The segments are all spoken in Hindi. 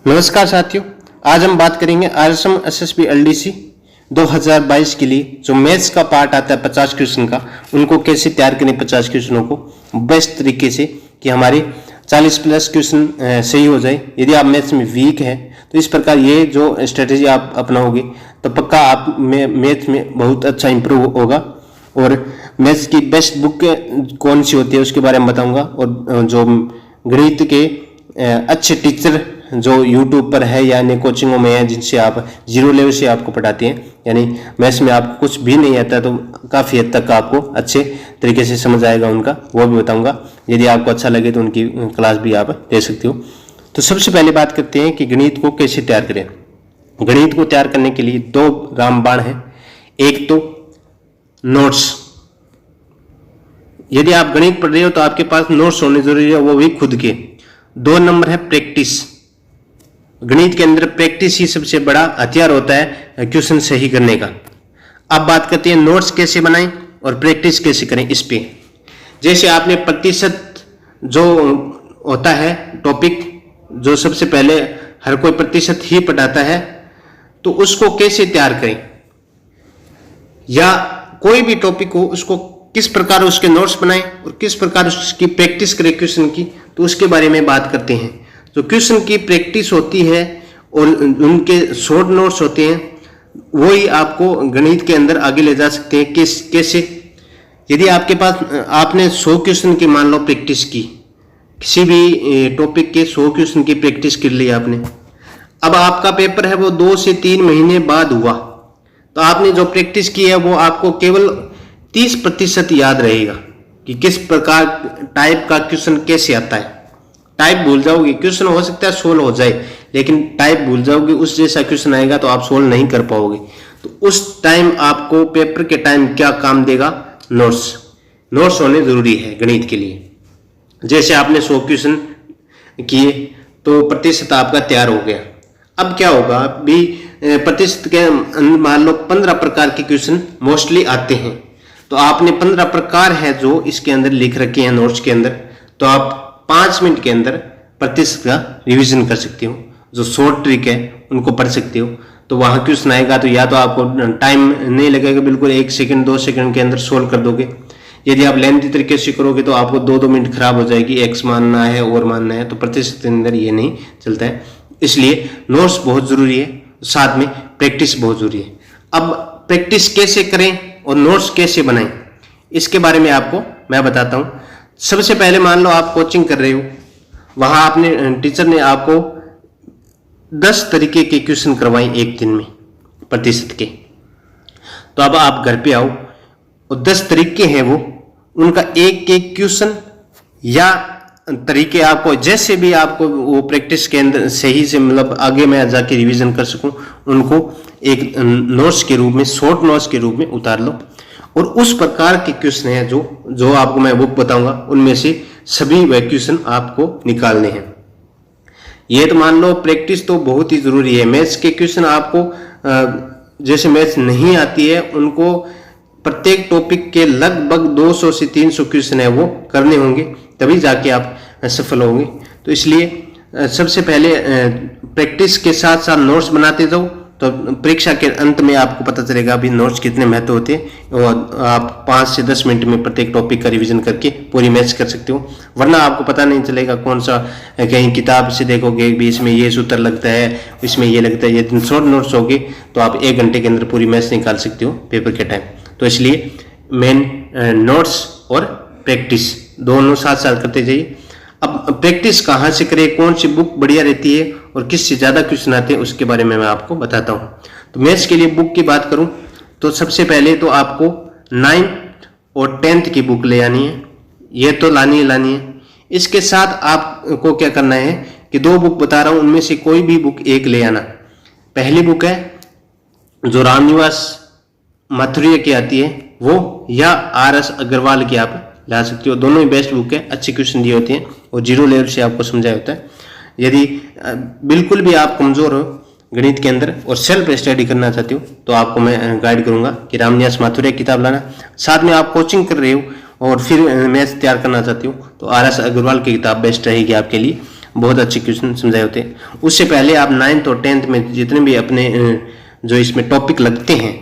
नमस्कार साथियों, आज हम बात करेंगे आरएसएम एसएसबी एलडीसी 2022 के लिए जो मैथ्स का पार्ट आता है 50 क्वेश्चन का, उनको कैसे तैयार करें 50 क्वेश्चनों को बेस्ट तरीके से कि हमारे 40 प्लस क्वेश्चन सही हो जाए। यदि आप मैथ्स में वीक हैं तो इस प्रकार ये जो स्ट्रेटेजी आप अपनाओगे तो पक्का आप मैथ्स में बहुत अच्छा इंप्रूव होगा। और मैथ्स की बेस्ट बुक कौन सी होती है उसके बारे में बताऊंगा। और जो गणित के अच्छे टीचर जो YouTube पर है या अन्य कोचिंगों में है जिनसे आप जीरो लेवल से आपको पढ़ाते हैं, यानी मैथ्स में आपको कुछ भी नहीं आता तो काफ़ी हद तक आपको अच्छे तरीके से समझ आएगा उनका, वो भी बताऊंगा। यदि आपको अच्छा लगे तो उनकी क्लास भी आप दे सकते हो। तो सबसे पहले बात करते हैं कि गणित को कैसे तैयार करें। गणित को तैयार करने के लिए दो रामबाण है। एक तो नोट्स, यदि आप गणित पढ़ रहे हो तो आपके पास नोट्स होने जरूरी है, वो भी खुद के। 2 नंबर है प्रैक्टिस। गणित के अंदर प्रैक्टिस ही सबसे बड़ा हथियार होता है क्वेश्चन सही करने का। अब बात करते हैं नोट्स कैसे बनाएं और प्रैक्टिस कैसे करें इस पे। जैसे आपने प्रतिशत जो होता है टॉपिक, जो सबसे पहले हर कोई प्रतिशत ही पढ़ाता है, तो उसको कैसे तैयार करें, या कोई भी टॉपिक हो उसको किस प्रकार उसके नोट्स बनाएं और किस प्रकार उसकी प्रैक्टिस करें क्वेश्चन की, तो उसके बारे में बात करते हैं। जो क्वेश्चन की प्रैक्टिस होती है और उनके शॉर्ट नोट्स होते हैं, वही आपको गणित के अंदर आगे ले जा सकते हैं। कैसे? यदि आपके पास आपने 100 क्वेश्चन की मान लो प्रैक्टिस की, किसी भी टॉपिक के 100 क्वेश्चन की प्रैक्टिस कर ली आपने, अब आपका पेपर है वो 2 से 3 महीने बाद हुआ, तो आपने जो प्रैक्टिस की है वो आपको केवल 30% याद रहेगा कि किस प्रकार टाइप का क्वेश्चन कैसे आता है। टाइप भूल जाओगे, क्वेश्चन हो सकता है सोल्व हो जाए, लेकिन टाइप भूल जाओगे, उस जैसा क्वेश्चन आएगा तो आप सोल्व नहीं कर पाओगे। तो उस टाइम आपको पेपर के टाइम क्या काम देगा? नोट्स होने जरूरी है गणित के लिए। जैसे आपने 100 क्वेश्चन किए तो प्रतिशत आपका तैयार हो गया। अब क्या होगा, अभी प्रतिशत के मान लो 15 प्रकार के क्वेश्चन मोस्टली आते हैं, तो आपने 15 प्रकार है जो इसके अंदर लिख रखे हैं नोट्स के अंदर, तो आप 5 मिनट के अंदर प्रतिशत का रिवीजन कर सकते हो। जो शॉर्ट ट्रिक है उनको पढ़ सकते हो, तो वहां क्वेश्चन आएगा तो या तो आपको टाइम नहीं लगेगा, बिल्कुल 1 सेकंड 2 सेकंड के अंदर सोल्व कर दोगे। यदि आप लेंथी तरीके से करोगे तो आपको 2-2 मिनट खराब हो जाएगी, एक्स मानना है और मानना है, तो प्रतिशत के अंदर ये नहीं चलता है। इसलिए नोट्स बहुत जरूरी है, साथ में प्रैक्टिस बहुत जरूरी है। अब प्रैक्टिस कैसे करें और नोट्स कैसे बनाएं, इसके बारे में आपको मैं बताता हूं। सबसे पहले मान लो आप कोचिंग कर रहे हो, वहां आपने टीचर ने आपको 10 तरीके के क्वेश्चन करवाए एक दिन में प्रतिशत के, तो अब आप घर पे आओ और 10 तरीके हैं वो, उनका एक एक क्वेश्चन या तरीके आपको जैसे भी आपको वो प्रैक्टिस के अंदर सही से मतलब आगे मैं जाके रिवीजन कर सकूं, उनको एक नोट्स के रूप में, शॉर्ट नोट्स के रूप में उतार लो। और उस प्रकार के क्वेश्चन हैं जो आपको मैं बुक बताऊंगा, उनमें से सभी वह क्वेश्चन आपको निकालने हैं। ये तो मान लो प्रैक्टिस तो बहुत ही जरूरी है। मैथ्स के क्वेश्चन आपको जैसे मैथ्स नहीं आती है उनको प्रत्येक टॉपिक के लगभग 200 से 300 क्वेश्चन है वो करने होंगे, तभी जाके आप सफल होंगे। तो इसलिए सबसे पहले प्रैक्टिस के साथ साथ नोट्स बनाते जाओ, तो परीक्षा के अंत में आपको पता चलेगा अभी नोट्स कितने महत्व होते हैं, और आप 5 से 10 मिनट में प्रत्येक टॉपिक का रिवीजन करके पूरी मैथ्स कर सकते हो। वरना आपको पता नहीं चलेगा कौन सा, कहीं किताब से देखोगे भी इसमें ये सूत्र लगता है, इसमें ये लगता है, ये शॉर्ट नोट्स होगे तो आप 1 घंटे के अंदर पूरी मैथ्स निकाल सकते हो पेपर के टाइम। तो इसलिए मेन नोट्स और प्रैक्टिस दोनों साथ साथ करते जाइए। अब प्रैक्टिस कहाँ से करें, कौन सी बुक बढ़िया रहती है और किससे ज़्यादा क्वेश्चन आते हैं, उसके बारे में मैं आपको बताता हूँ। तो मैथ्स के लिए बुक की बात करूँ तो सबसे पहले तो आपको 9th और 10th की बुक ले आनी है, ये तो लानी है। इसके साथ आपको क्या करना है कि 2 बुक बता रहा हूँ, उनमें से कोई भी बुक एक ले आना। पहली बुक है जो रामनिवास माथुरिया की आती है वो, या RS अग्रवाल की आप ला सकते हो। दोनों ही बेस्ट बुक है, अच्छे क्वेश्चन दिए होते हैं और जीरो लेवल से आपको समझाया होता है। यदि बिल्कुल भी आप कमजोर हो गणित के अंदर और सेल्फ स्टडी करना चाहते हो तो आपको मैं गाइड करूंगा कि रामनिवास माथुरिया किताब लाना। साथ में आप कोचिंग कर रहे हो और फिर मैथ्स तैयार करना चाहते हो तो RS अग्रवाल की किताब बेस्ट रहेगी आपके लिए। बहुत अच्छे क्वेश्चन समझाए होते हैं। उससे पहले आप 9th और 10th में जितने भी अपने जो इसमें टॉपिक लगते हैं,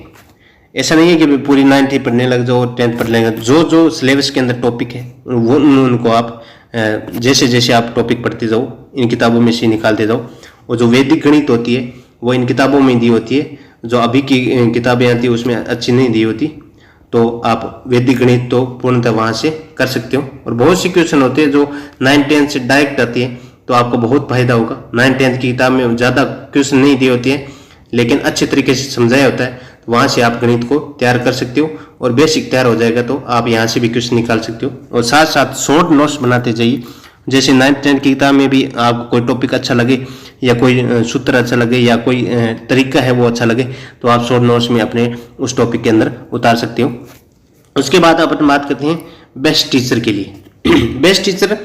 ऐसा नहीं है कि पूरी 9th ही पढ़ने लग जाओ और 10th पढ़ने लग जाओ। जो सिलेबस के अंदर टॉपिक है वो उनको आप जैसे जैसे आप टॉपिक पढ़ते जाओ इन किताबों में से निकालते जाओ। और जो वैदिक गणित होती है वो इन किताबों में दी होती है, जो अभी की किताबें आती है उसमें अच्छी नहीं दी होती। तो आप वैदिक गणित तो पूर्णतः वहाँ से कर सकते हो। और बहुत सी क्वेश्चन होते हैं जो 9th-10th से डायरेक्ट आती है, तो आपको बहुत फायदा होगा। 9th-10th की किताब में ज़्यादा क्वेश्चन नहीं दिए होती है, लेकिन अच्छे तरीके से समझाया होता है, तो वहाँ से आप गणित को तैयार कर सकते हो। और बेसिक तैयार हो जाएगा तो आप यहाँ से भी क्वेश्चन निकाल सकते हो। और साथ साथ शॉर्ट नोट्स बनाते जाइए। जैसे 9th-10th की किताब में भी आपको कोई टॉपिक अच्छा लगे या कोई सूत्र अच्छा लगे या कोई तरीका है वो अच्छा लगे, तो आप शॉर्ट नोट्स में अपने उस टॉपिक के अंदर उतार सकते हो। उसके बाद अपन बात करते हैं बेस्ट टीचर के लिए। बेस्ट टीचर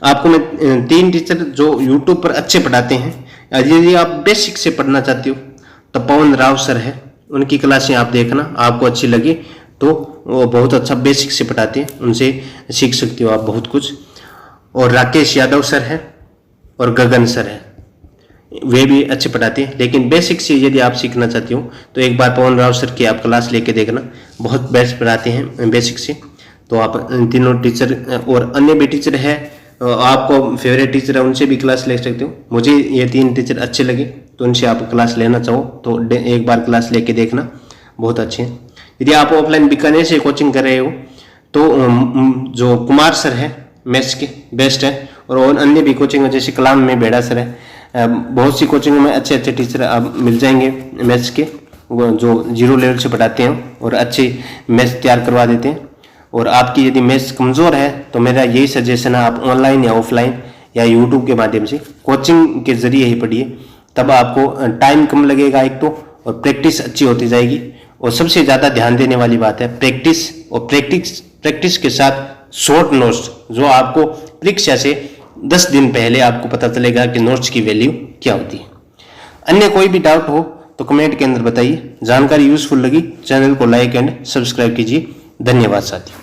आपको मैं 3 टीचर जो यूट्यूब पर अच्छे पढ़ाते हैं, यदि आप बेसिक से पढ़ना चाहते हो तो पवन राव सर है, उनकी क्लासें आप देखना, आपको अच्छी लगे तो वो बहुत अच्छा बेसिक से पढ़ाते हैं, उनसे सीख सकते हो आप बहुत कुछ। और राकेश यादव सर है और गगन सर है, वे भी अच्छे पढ़ाते हैं। लेकिन बेसिक से यदि आप सीखना चाहते हो तो एक बार पवन राव सर की आप क्लास लेके देखना, बहुत बेस्ट पढ़ाते हैं बेसिक से। तो आप इन तीनों टीचर और अन्य भी टीचर है आपको फेवरेट टीचर है, उनसे भी क्लास ले सकते हो। मुझे ये 3 टीचर अच्छे लगे तो उनसे आप क्लास लेना चाहो तो एक बार क्लास लेके देखना, बहुत अच्छे हैं। यदि आप ऑफलाइन बीकानेर से कोचिंग कर रहे हो तो जो कुमार सर है मैथ्स के बेस्ट है। और अन्य भी कोचिंग जैसे कलाम में बेड़ा सर है, बहुत सी कोचिंग में अच्छे अच्छे टीचर आप मिल जाएंगे मैथ्स के, जो 0 लेवल से पढ़ाते हैं और अच्छे मैथ्स तैयार करवा देते हैं। और आपकी यदि मैथ्स कमज़ोर है तो मेरा यही सजेशन है, आप ऑनलाइन या ऑफलाइन या यूट्यूब के माध्यम से कोचिंग के जरिए ही पढ़िए, तब आपको टाइम कम लगेगा एक तो, और प्रैक्टिस अच्छी होती जाएगी। और सबसे ज़्यादा ध्यान देने वाली बात है प्रैक्टिस, और प्रैक्टिस के साथ शॉर्ट नोट्स, जो आपको परीक्षा से 10 दिन पहले आपको पता चलेगा कि नोट्स की वैल्यू क्या होती है। अन्य कोई भी डाउट हो तो कमेंट के अंदर बताइए। जानकारी यूजफुल लगी चैनल को लाइक एंड सब्सक्राइब कीजिए। धन्यवाद साथियों।